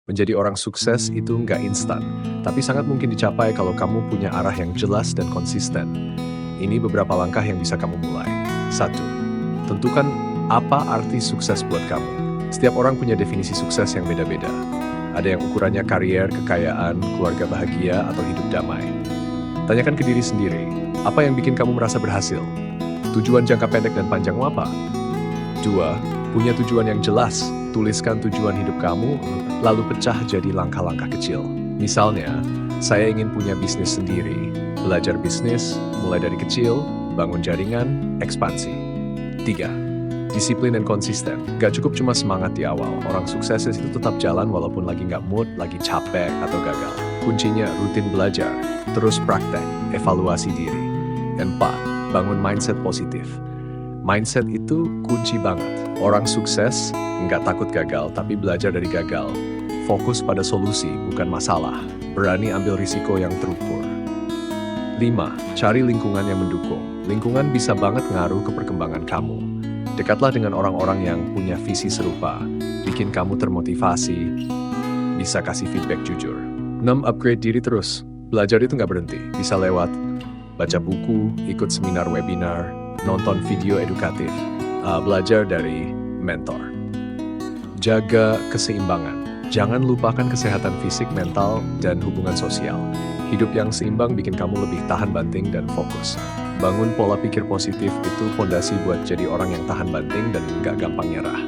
Menjadi orang sukses itu nggak instan, tapi sangat mungkin dicapai kalau kamu punya arah yang jelas dan konsisten. Ini beberapa langkah yang bisa kamu mulai. 1. Tentukan apa arti sukses buat kamu. Setiap orang punya definisi sukses yang beda-beda. Ada yang ukurannya karier, kekayaan, keluarga bahagia, atau hidup damai. Tanyakan ke diri sendiri, apa yang bikin kamu merasa berhasil? Tujuan jangka pendek dan panjangmu apa? 2. Punya tujuan yang jelas. Tuliskan tujuan hidup kamu, lalu pecah jadi langkah-langkah kecil. Misalnya, saya ingin punya bisnis sendiri. Belajar bisnis, mulai dari kecil, bangun jaringan, ekspansi. 3. Disiplin dan konsisten. Gak cukup cuma semangat di awal. Orang sukses itu tetap jalan walaupun lagi gak mood, lagi capek, atau gagal. Kuncinya rutin belajar, terus praktek, evaluasi diri. 4. Bangun mindset positif. Mindset itu kunci banget. Orang sukses nggak takut gagal, tapi belajar dari gagal. Fokus pada solusi, bukan masalah. Berani ambil risiko yang terukur. 5. Cari lingkungan yang mendukung. Lingkungan bisa banget ngaruh ke perkembangan kamu. Dekatlah dengan orang-orang yang punya visi serupa, bikin kamu termotivasi, bisa kasih feedback jujur. 6. Upgrade diri terus. Belajar itu nggak berhenti. Bisa lewat baca buku, ikut seminar webinar, nonton video edukatif, belajar dari mentor. Jaga keseimbangan. Jangan lupakan kesehatan fisik, mental, dan hubungan sosial. Hidup yang seimbang bikin kamu lebih tahan banting dan fokus. Bangun pola pikir positif itu fondasi buat jadi orang yang tahan banting dan gak gampang nyerah.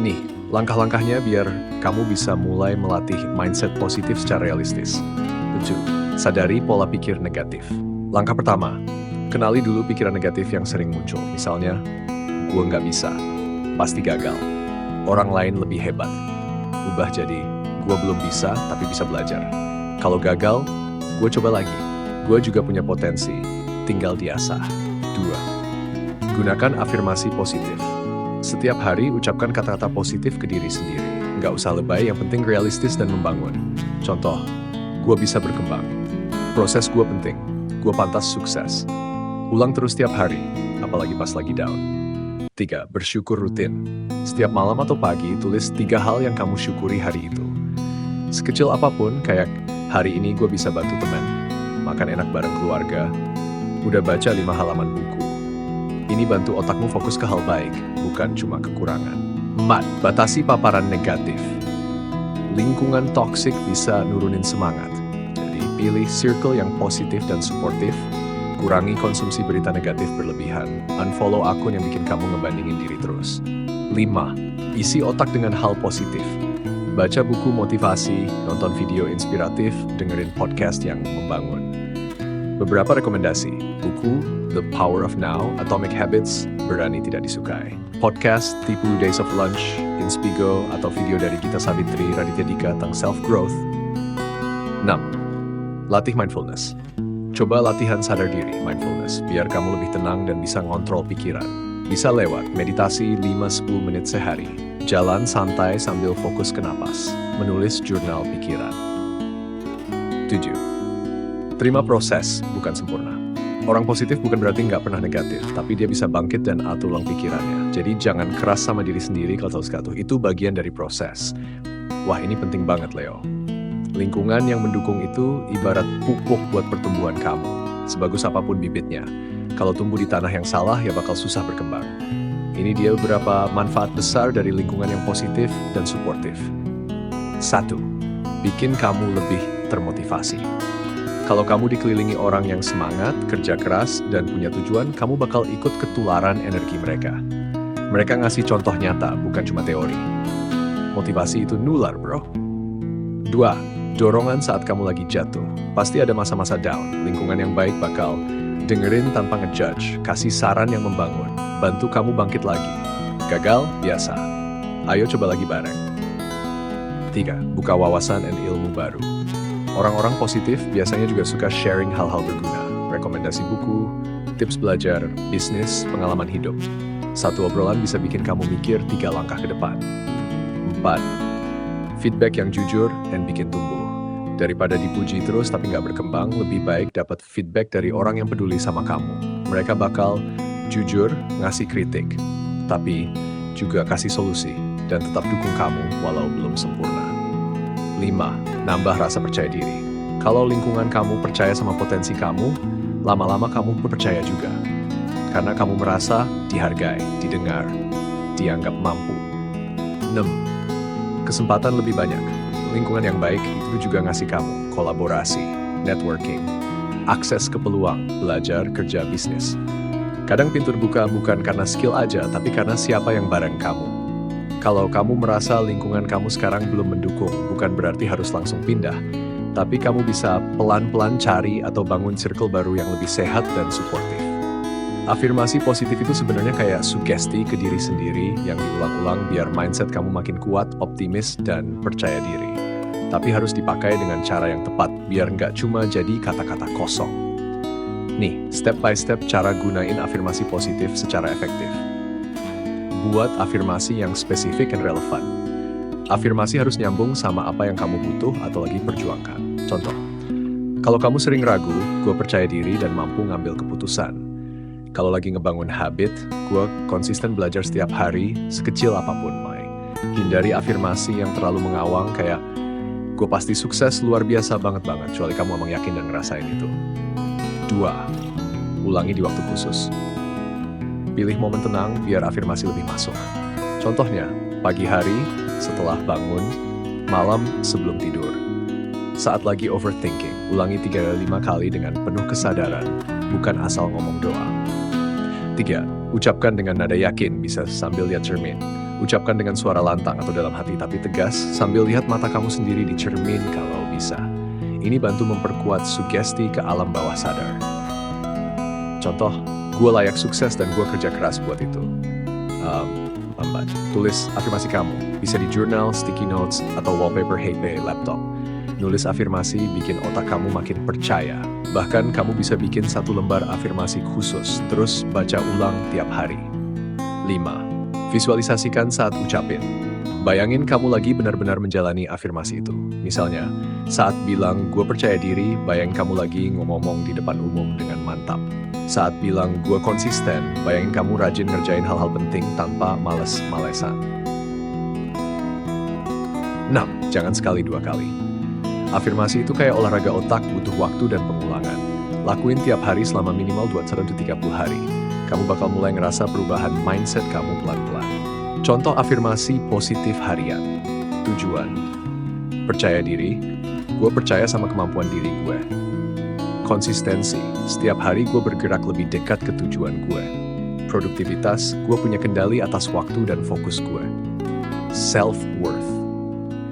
Nih, langkah-langkahnya biar kamu bisa mulai melatih mindset positif secara realistis. 7. Sadari pola pikir negatif. Langkah pertama, kenali dulu pikiran negatif yang sering muncul. Misalnya, gue nggak bisa, pasti gagal. Orang lain lebih hebat. Ubah jadi, gue belum bisa, tapi bisa belajar. Kalau gagal, gue coba lagi. Gue juga punya potensi, tinggal diasah. 2. Gunakan afirmasi positif. Setiap hari ucapkan kata-kata positif ke diri sendiri. Nggak usah lebay, yang penting realistis dan membangun. Contoh, gue bisa berkembang. Proses gue penting. Gue pantas sukses. Ulang terus setiap hari, apalagi pas lagi down. 3. Bersyukur rutin. Setiap malam atau pagi, tulis 3 hal yang kamu syukuri hari itu. Sekecil apapun, kayak hari ini gue bisa bantu teman, makan enak bareng keluarga, udah baca 5 halaman buku. Ini bantu otakmu fokus ke hal baik, bukan cuma kekurangan. 4. Batasi paparan negatif. Lingkungan toksik bisa nurunin semangat. Jadi, pilih circle yang positif dan suportif. Kurangi konsumsi berita negatif berlebihan. Unfollow akun yang bikin kamu ngebandingin diri terus. 5. Isi otak dengan hal positif. Baca buku motivasi, nonton video inspiratif, dengerin podcast yang membangun. Beberapa rekomendasi. Buku The Power of Now, Atomic Habits, Berani Tidak Disukai. Podcast 30 Days of Lunch, Inspigo, atau video dari Gita Savitri, Raditya Dika tentang self-growth. 6. Latih mindfulness. Coba latihan sadar diri, mindfulness, biar kamu lebih tenang dan bisa ngontrol pikiran. Bisa lewat meditasi 5-10 menit sehari, jalan santai sambil fokus ke napas, menulis jurnal pikiran. 7. Terima proses, bukan sempurna. Orang positif bukan berarti nggak pernah negatif, tapi dia bisa bangkit dan atur ulang pikirannya. Jadi jangan keras sama diri sendiri kalau terus itu bagian dari proses. Wah, ini penting banget, Leo. Lingkungan yang mendukung itu ibarat pupuk buat pertumbuhan kamu. Sebagus apapun bibitnya, kalau tumbuh di tanah yang salah ya bakal susah berkembang. Ini dia beberapa manfaat besar dari lingkungan yang positif dan suportif. 1. Bikin kamu lebih termotivasi. Kalau kamu dikelilingi orang yang semangat, kerja keras, dan punya tujuan, kamu bakal ikut ketularan energi mereka. Mereka ngasih contoh nyata, bukan cuma teori. Motivasi itu nular, bro. 2. Dorongan saat kamu lagi jatuh. Pasti ada masa-masa down. Lingkungan yang baik bakal dengerin tanpa ngejudge, kasih saran yang membangun, bantu kamu bangkit lagi. Gagal? Biasa. Ayo coba lagi bareng. 3. Buka wawasan dan ilmu baru. Orang-orang positif biasanya juga suka sharing hal-hal berguna. Rekomendasi buku, tips belajar, bisnis, pengalaman hidup. Satu obrolan bisa bikin kamu mikir 3 langkah ke depan. 4. Feedback yang jujur dan bikin tumbuh. Daripada dipuji terus tapi nggak berkembang, lebih baik dapat feedback dari orang yang peduli sama kamu. Mereka bakal jujur ngasih kritik, tapi juga kasih solusi dan tetap dukung kamu walau belum sempurna. 5. 5. Nambah rasa percaya diri. Kalau lingkungan kamu percaya sama potensi kamu, lama-lama kamu pun percaya juga. Karena kamu merasa dihargai, didengar, dianggap mampu. 6. Kesempatan lebih banyak. Lingkungan yang baik itu juga ngasih kamu kolaborasi, networking, akses ke peluang, belajar, kerja, bisnis. Kadang pintu terbuka bukan karena skill aja, tapi karena siapa yang bareng kamu. Kalau kamu merasa lingkungan kamu sekarang belum mendukung, bukan berarti harus langsung pindah. Tapi kamu bisa pelan-pelan cari atau bangun circle baru yang lebih sehat dan suportif. Afirmasi positif itu sebenarnya kayak sugesti ke diri sendiri yang diulang-ulang biar mindset kamu makin kuat, optimis, dan percaya diri. Tapi harus dipakai dengan cara yang tepat, biar nggak cuma jadi kata-kata kosong. Nih, step by step cara gunain afirmasi positif secara efektif. Buat afirmasi yang spesifik dan relevan. Afirmasi harus nyambung sama apa yang kamu butuh atau lagi perjuangkan. Contoh, kalau kamu sering ragu, gue percaya diri dan mampu ngambil keputusan. Kalau lagi ngebangun habit, gue konsisten belajar setiap hari, sekecil apapun, Mai. Hindari afirmasi yang terlalu mengawang kayak, gue pasti sukses luar biasa banget-banget, kecuali kamu emang yakin dan ngerasain itu. 2. Ulangi di waktu khusus. Pilih momen tenang biar afirmasi lebih masuk. Contohnya, pagi hari setelah bangun, malam sebelum tidur. Saat lagi overthinking, ulangi 3-5 kali dengan penuh kesadaran, bukan asal ngomong doa. 3. Ucapkan dengan nada yakin, bisa sambil lihat cermin. Ucapkan dengan suara lantang atau dalam hati tapi tegas, sambil lihat mata kamu sendiri di cermin kalau bisa. Ini bantu memperkuat sugesti ke alam bawah sadar. Contoh, gue layak sukses dan gue kerja keras buat itu. Tulis afirmasi kamu, bisa di jurnal, sticky notes, atau wallpaper HP laptop. Nulis afirmasi bikin otak kamu makin percaya. Bahkan kamu bisa bikin 1 lembar afirmasi khusus, terus baca ulang tiap hari. 5. Visualisasikan saat ucapin. Bayangin kamu lagi benar-benar menjalani afirmasi itu. Misalnya, saat bilang gue percaya diri, bayangin kamu lagi ngomong di depan umum dengan mantap. Saat bilang gue konsisten, bayangin kamu rajin ngerjain hal-hal penting tanpa males-malesan. 6. Jangan sekali 2 kali. Afirmasi itu kayak olahraga otak, butuh waktu dan pengulangan. Lakuin tiap hari selama minimal 20-30 hari. Kamu bakal mulai ngerasa perubahan mindset kamu pelan-pelan. Contoh afirmasi positif harian. Tujuan. Percaya diri, gue percaya sama kemampuan diri gue. Konsistensi, setiap hari gue bergerak lebih dekat ke tujuan gue. Produktivitas, gue punya kendali atas waktu dan fokus gue. Self-worth,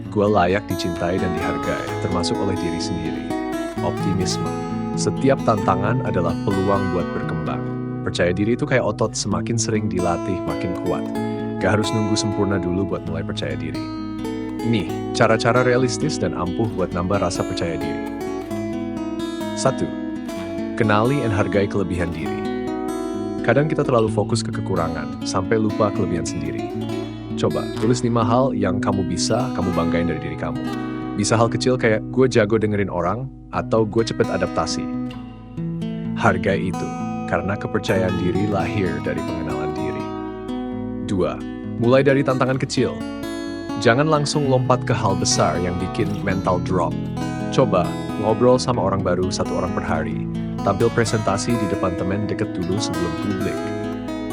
gue layak dicintai dan dihargai, termasuk oleh diri sendiri. Optimisme, setiap tantangan adalah peluang buat berkembang. Percaya diri itu kayak otot, semakin sering dilatih makin kuat. Gak harus nunggu sempurna dulu buat mulai percaya diri. Nih, cara-cara realistis dan ampuh buat nambah rasa percaya diri. 1. Kenali dan hargai kelebihan diri. Kadang kita terlalu fokus ke kekurangan, sampai lupa kelebihan sendiri. Coba, tulis 5 hal yang kamu bisa, kamu banggain dari diri kamu. Bisa hal kecil kayak, gue jago dengerin orang, atau gue cepet adaptasi. Hargai itu, karena kepercayaan diri lahir dari pengenalan diri. 2. Mulai dari tantangan kecil. Jangan langsung lompat ke hal besar yang bikin mental drop. Coba, ngobrol sama orang baru 1 orang per hari. Tampil presentasi di depan teman deket dulu sebelum publik.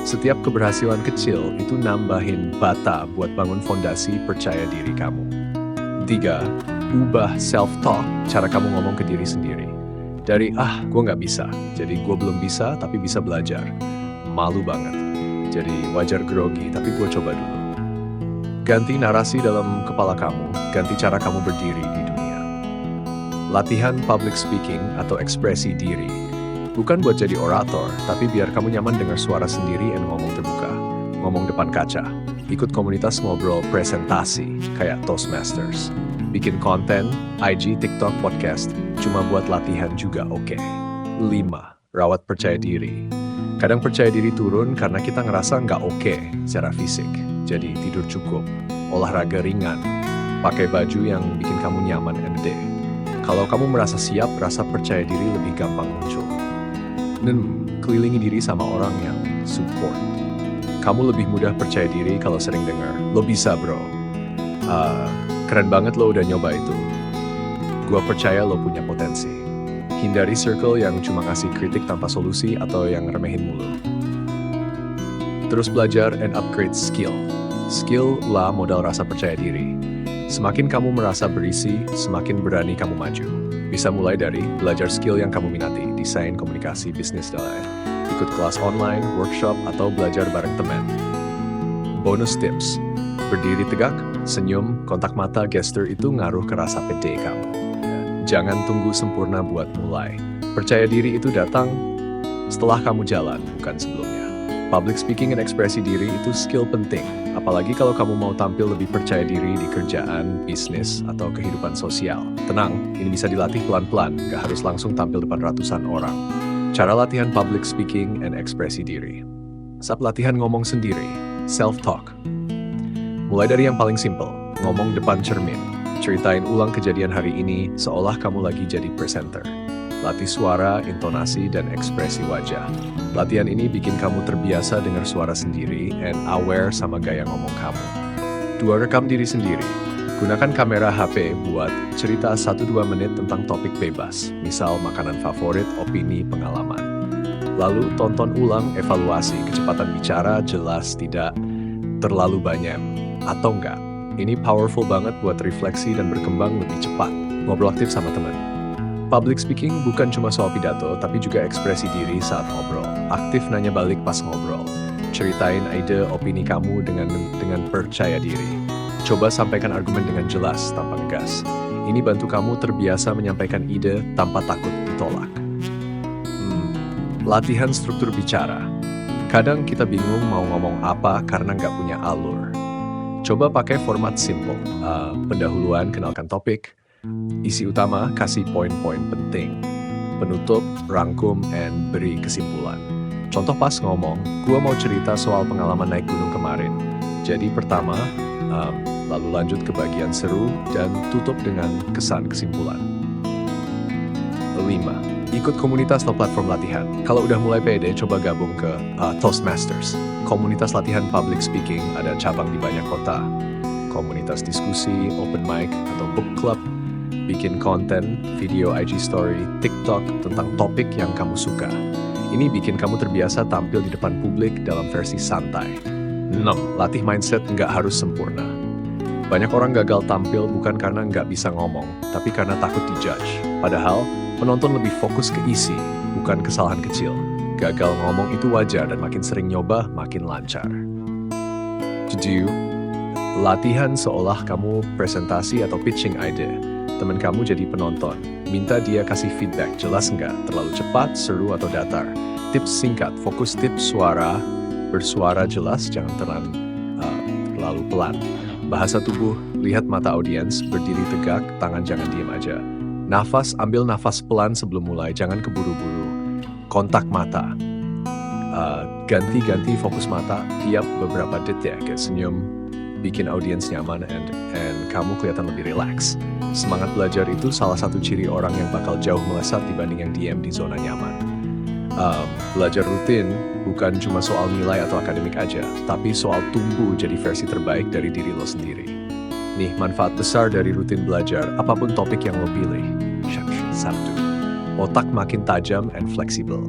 Setiap keberhasilan kecil itu nambahin bata buat bangun fondasi percaya diri kamu. 3. Ubah self-talk, cara kamu ngomong ke diri sendiri. Dari, gue nggak bisa, jadi gue belum bisa tapi bisa belajar. Malu banget. Jadi wajar grogi, tapi gue coba dulu. Ganti narasi dalam kepala kamu, ganti cara kamu berdiri di dunia. Latihan public speaking atau ekspresi diri. Bukan buat jadi orator, tapi biar kamu nyaman dengar suara sendiri dan ngomong terbuka. Ngomong depan kaca. Ikut komunitas ngobrol presentasi, kayak Toastmasters. Bikin konten, IG, TikTok, podcast, cuma buat latihan juga oke. 5. Rawat percaya diri. Kadang percaya diri turun karena kita ngerasa nggak oke secara fisik. Jadi tidur cukup, olahraga ringan, pakai baju yang bikin kamu nyaman and day. Kalau kamu merasa siap, rasa percaya diri lebih gampang muncul. Dan kelilingi diri sama orang yang support. Kamu lebih mudah percaya diri kalau sering dengar, lo bisa bro. Keren banget lo udah nyoba itu. Gua percaya lo punya potensi. Hindari circle yang cuma ngasih kritik tanpa solusi atau yang remehin mulu. Terus belajar and upgrade skill. Skill lah modal rasa percaya diri. Semakin kamu merasa berisi, semakin berani kamu maju. Bisa mulai dari belajar skill yang kamu minati, desain, komunikasi, bisnis, dan lain. Ikut kelas online, workshop, atau belajar bareng teman. Bonus tips. Berdiri tegak, senyum, kontak mata, gesture itu ngaruh ke rasa pede kamu. Jangan tunggu sempurna buat mulai. Percaya diri itu datang setelah kamu jalan, bukan sebelumnya. Public speaking dan ekspresi diri itu skill penting. Apalagi kalau kamu mau tampil lebih percaya diri di kerjaan, bisnis, atau kehidupan sosial. Tenang, ini bisa dilatih pelan-pelan, gak harus langsung tampil depan ratusan orang. Cara latihan public speaking and ekspresi diri. Saat latihan ngomong sendiri, self-talk. Mulai dari yang paling simple, ngomong depan cermin. Ceritain ulang kejadian hari ini seolah kamu lagi jadi presenter. Latih suara, intonasi, dan ekspresi wajah. Latihan ini bikin kamu terbiasa dengar suara sendiri and aware sama gaya ngomong kamu. 2. Rekam diri sendiri. Gunakan kamera HP buat cerita 1-2 menit tentang topik bebas, misal makanan favorit, opini, pengalaman. Lalu tonton ulang evaluasi kecepatan bicara, jelas, tidak terlalu banyak, atau enggak. Ini powerful banget buat refleksi dan berkembang lebih cepat. Ngobrol aktif sama teman. Public speaking bukan cuma soal pidato, tapi juga ekspresi diri saat ngobrol. Aktif nanya balik pas ngobrol. Ceritain ide opini kamu dengan percaya diri. Coba sampaikan argumen dengan jelas, tanpa ngegas. Ini bantu kamu terbiasa menyampaikan ide tanpa takut ditolak. Latihan struktur bicara. Kadang kita bingung mau ngomong apa karena nggak punya alur. Coba pakai format simple. Pendahuluan, kenalkan topik. Isi utama, kasih poin-poin penting. Penutup, rangkum, and beri kesimpulan. Contoh pas ngomong, gua mau cerita soal pengalaman naik gunung kemarin. Jadi pertama, lalu lanjut ke bagian seru, dan tutup dengan kesan kesimpulan. 5. Ikut komunitas atau platform latihan. Kalau udah mulai pede, coba gabung ke Toastmasters. Komunitas latihan public speaking ada cabang di banyak kota. Komunitas diskusi, open mic, atau book club. Bikin konten, video IG story, TikTok tentang topik yang kamu suka. Ini bikin kamu terbiasa tampil di depan publik dalam versi santai. 6. Latih mindset nggak harus sempurna. Banyak orang gagal tampil bukan karena nggak bisa ngomong, tapi karena takut dijudge. Padahal, penonton lebih fokus ke isi, bukan kesalahan kecil. Gagal ngomong itu wajar dan makin sering nyoba, makin lancar. 7. Latihan seolah kamu presentasi atau pitching ide. Teman kamu jadi penonton. Minta dia kasih feedback, jelas nggak? Terlalu cepat, seru, atau datar? Tips singkat, fokus tips suara, bersuara jelas, jangan terlalu pelan. Bahasa tubuh, lihat mata audiens, berdiri tegak, tangan jangan diem aja. Nafas, ambil nafas pelan sebelum mulai, jangan keburu-buru. Kontak mata, ganti-ganti fokus mata tiap beberapa detik, kayak senyum, bikin audiens nyaman, and kamu kelihatan lebih relax. Semangat belajar itu salah satu ciri orang yang bakal jauh melesat dibanding yang diam di zona nyaman. Belajar rutin bukan cuma soal nilai atau akademik aja, tapi soal tumbuh jadi versi terbaik dari diri lo sendiri. Nih, manfaat besar dari rutin belajar, apapun topik yang lo pilih. 1. Otak makin tajam and fleksibel.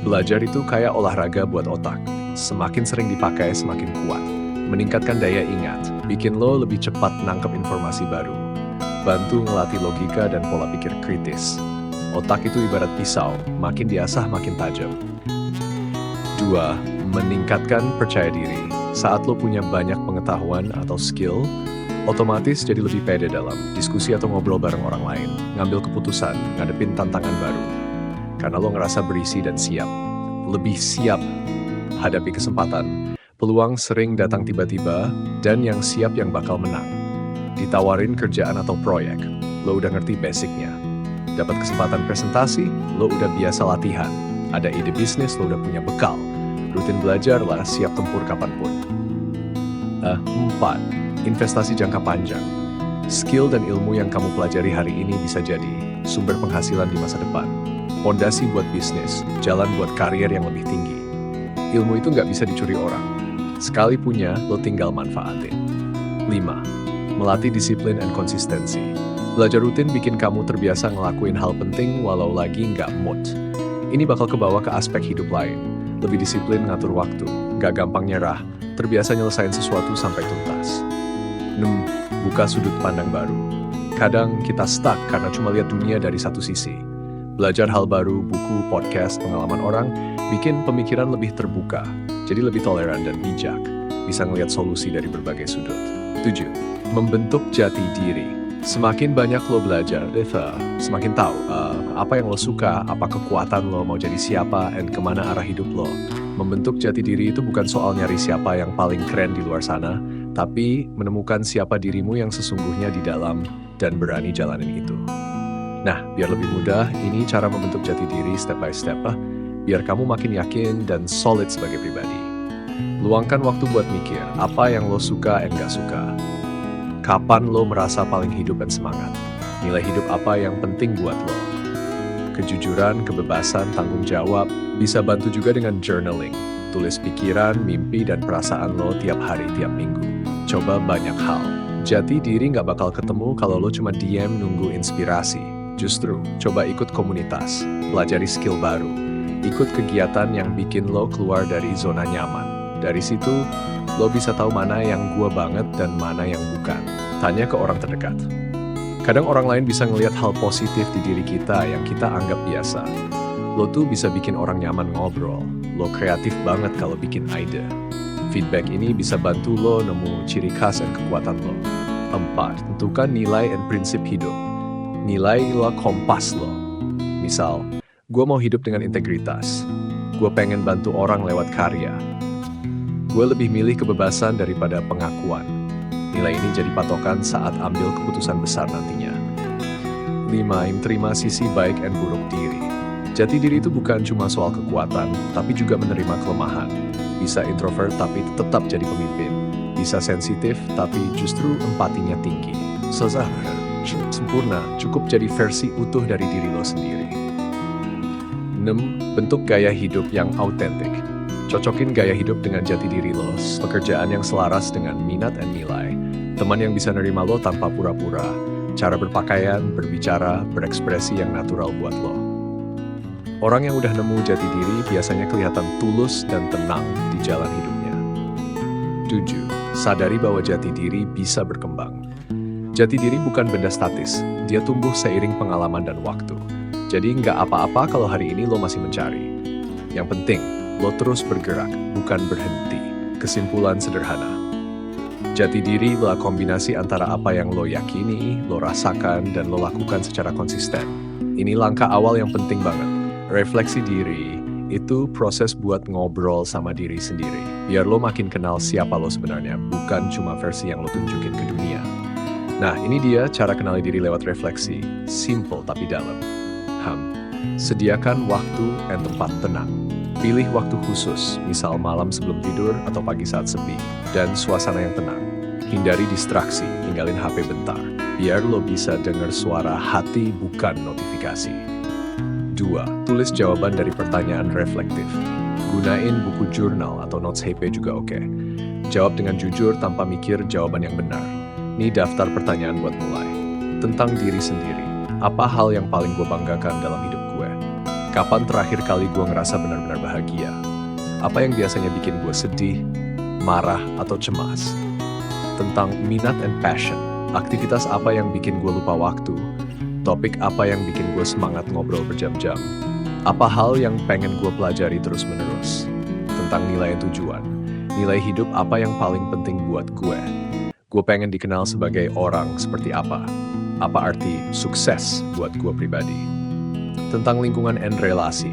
Belajar itu kayak olahraga buat otak. Semakin sering dipakai, semakin kuat. Meningkatkan daya ingat, bikin lo lebih cepat nangkep informasi baru. Bantu ngelatih logika dan pola pikir kritis. Otak itu ibarat pisau, makin diasah makin tajam. 2. Meningkatkan percaya diri. Saat lo punya banyak pengetahuan atau skill, otomatis jadi lebih pede dalam diskusi atau ngobrol bareng orang lain, ngambil keputusan, ngadepin tantangan baru. Karena lo ngerasa berisi dan siap. Lebih siap hadapi kesempatan. Peluang sering datang tiba-tiba, dan yang siap yang bakal menang. Ditawarin kerjaan atau proyek, lo udah ngerti basicnya. Dapat kesempatan presentasi, lo udah biasa latihan. Ada ide bisnis, lo udah punya bekal. Rutin belajar lah, siap tempur kapanpun. 4. Investasi jangka panjang. Skill dan ilmu yang kamu pelajari hari ini bisa jadi sumber penghasilan di masa depan. Pondasi buat bisnis, jalan buat karier yang lebih tinggi. Ilmu itu nggak bisa dicuri orang. Sekali punya, lo tinggal manfaatin. 5. melatih disiplin dan konsistensi. Belajar rutin bikin kamu terbiasa ngelakuin hal penting walau lagi nggak mood. Ini bakal kebawa ke aspek hidup lain. Lebih disiplin ngatur waktu, nggak gampang nyerah, terbiasa nyelesain sesuatu sampai tuntas. 6. Buka sudut pandang baru. Kadang kita stuck karena cuma lihat dunia dari satu sisi. Belajar hal baru, buku, podcast, pengalaman orang, bikin pemikiran lebih terbuka, jadi lebih toleran dan bijak, bisa ngelihat solusi dari berbagai sudut. 7. Membentuk jati diri. Semakin banyak lo belajar, semakin tahu apa yang lo suka, apa kekuatan lo, mau jadi siapa, dan kemana arah hidup lo. Membentuk jati diri itu bukan soal nyari siapa yang paling keren di luar sana, tapi menemukan siapa dirimu yang sesungguhnya di dalam dan berani jalanin itu. Nah, biar lebih mudah, ini cara membentuk jati diri step by step biar kamu makin yakin dan solid sebagai pribadi. Luangkan waktu buat mikir, apa yang lo suka dan gak suka. Kapan lo merasa paling hidup dan semangat? Nilai hidup apa yang penting buat lo? Kejujuran, kebebasan, tanggung jawab, bisa bantu juga dengan journaling. Tulis pikiran, mimpi, dan perasaan lo tiap hari, tiap minggu. Coba banyak hal. Jati diri gak bakal ketemu kalau lo cuma diam nunggu inspirasi. Justru, coba ikut komunitas, pelajari skill baru, ikut kegiatan yang bikin lo keluar dari zona nyaman. Dari situ, lo bisa tahu mana yang gua banget dan mana yang bukan. Tanya ke orang terdekat. Kadang orang lain bisa ngelihat hal positif di diri kita yang kita anggap biasa. Lo tuh bisa bikin orang nyaman ngobrol. Lo kreatif banget kalau bikin ide. Feedback ini bisa bantu lo nemu ciri khas dan kekuatan lo. 4. Tentukan nilai dan prinsip hidup. Nilailah kompas lo. Misal, gue mau hidup dengan integritas. Gue pengen bantu orang lewat karya. Gue lebih milih kebebasan daripada pengakuan. Nilai ini jadi patokan saat ambil keputusan besar nantinya. 5. Terima sisi baik dan buruk diri. Jati diri itu bukan cuma soal kekuatan, tapi juga menerima kelemahan. Bisa introvert tapi tetap jadi pemimpin. Bisa sensitif tapi justru empatinya tinggi. Sempurna, cukup jadi versi utuh dari diri lo sendiri. 6. Bentuk gaya hidup yang autentik. Cocokin gaya hidup dengan jati diri lo, pekerjaan yang selaras dengan minat dan nilai, teman yang bisa nerima lo tanpa pura-pura, cara berpakaian, berbicara, berekspresi yang natural buat lo. Orang yang udah nemu jati diri biasanya kelihatan tulus dan tenang di jalan hidupnya. 7. Sadari bahwa jati diri bisa berkembang. Jati diri bukan benda statis, dia tumbuh seiring pengalaman dan waktu. Jadi nggak apa-apa kalau hari ini lo masih mencari. Yang penting, lo terus bergerak, bukan berhenti. Kesimpulan sederhana. Jati diri adalah kombinasi antara apa yang lo yakini, lo rasakan, dan lo lakukan secara konsisten. Ini langkah awal yang penting banget. Refleksi diri, itu proses buat ngobrol sama diri sendiri. Biar lo makin kenal siapa lo sebenarnya, bukan cuma versi yang lo tunjukin ke dunia. Nah, ini dia cara kenali diri lewat refleksi. Simple tapi dalam. Sediakan waktu dan tempat tenang. Pilih waktu khusus, misal malam sebelum tidur atau pagi saat sepi, dan suasana yang tenang. Hindari distraksi, tinggalin HP bentar, biar lo bisa dengar suara hati bukan notifikasi. 2. Tulis jawaban dari pertanyaan reflektif. Gunain buku jurnal atau notes HP juga oke. Jawab dengan jujur tanpa mikir jawaban yang benar. Ini daftar pertanyaan buat mulai. Tentang diri sendiri. Apa hal yang paling gue banggakan dalam hidup gue? Kapan terakhir kali gue ngerasa benar-benar bahagia? Apa yang biasanya bikin gue sedih, marah, atau cemas? Tentang minat and passion. Aktivitas apa yang bikin gue lupa waktu? Topik apa yang bikin gue semangat ngobrol berjam-jam? Apa hal yang pengen gue pelajari terus-menerus? Tentang nilai tujuan. Nilai hidup apa yang paling penting buat gue? Gue pengen dikenal sebagai orang seperti apa? Apa arti sukses buat gue pribadi? Tentang lingkungan and relasi.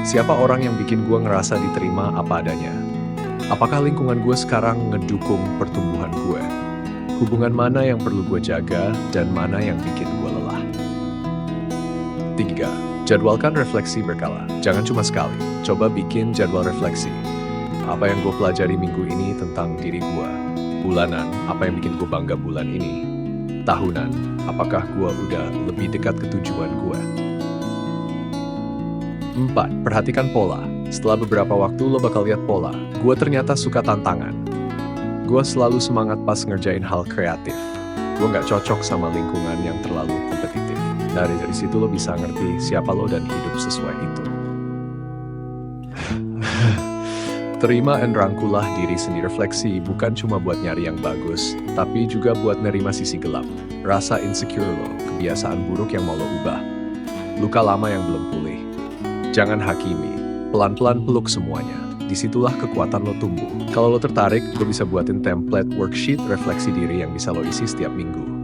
Siapa orang yang bikin gue ngerasa diterima apa adanya? Apakah lingkungan gue sekarang ngedukung pertumbuhan gue? Hubungan mana yang perlu gue jaga dan mana yang bikin gue lelah? 3. Jadwalkan refleksi berkala. Jangan cuma sekali. Coba bikin jadwal refleksi. Apa yang gue pelajari minggu ini tentang diri gue? Bulanan, apa yang bikin gue bangga bulan ini? Tahunan, apakah gue udah lebih dekat ke tujuan gue? 4. Perhatikan pola. Setelah beberapa waktu lo bakal lihat pola. Gue ternyata suka tantangan. Gue selalu semangat pas ngerjain hal kreatif. gue nggak cocok sama lingkungan yang terlalu kompetitif. Dari situ lo bisa ngerti siapa lo dan hidup sesuai itu. Terima dan rangkulah diri sendiri. Refleksi bukan cuma buat nyari yang bagus, tapi juga buat nerima sisi gelap. Rasa insecure lo, kebiasaan buruk yang mau lo ubah, luka lama yang belum pulih. Jangan hakimi, pelan-pelan peluk semuanya. Disitulah kekuatan lo tumbuh. Kalau lo tertarik, gue bisa buatin template worksheet refleksi diri yang bisa lo isi setiap minggu.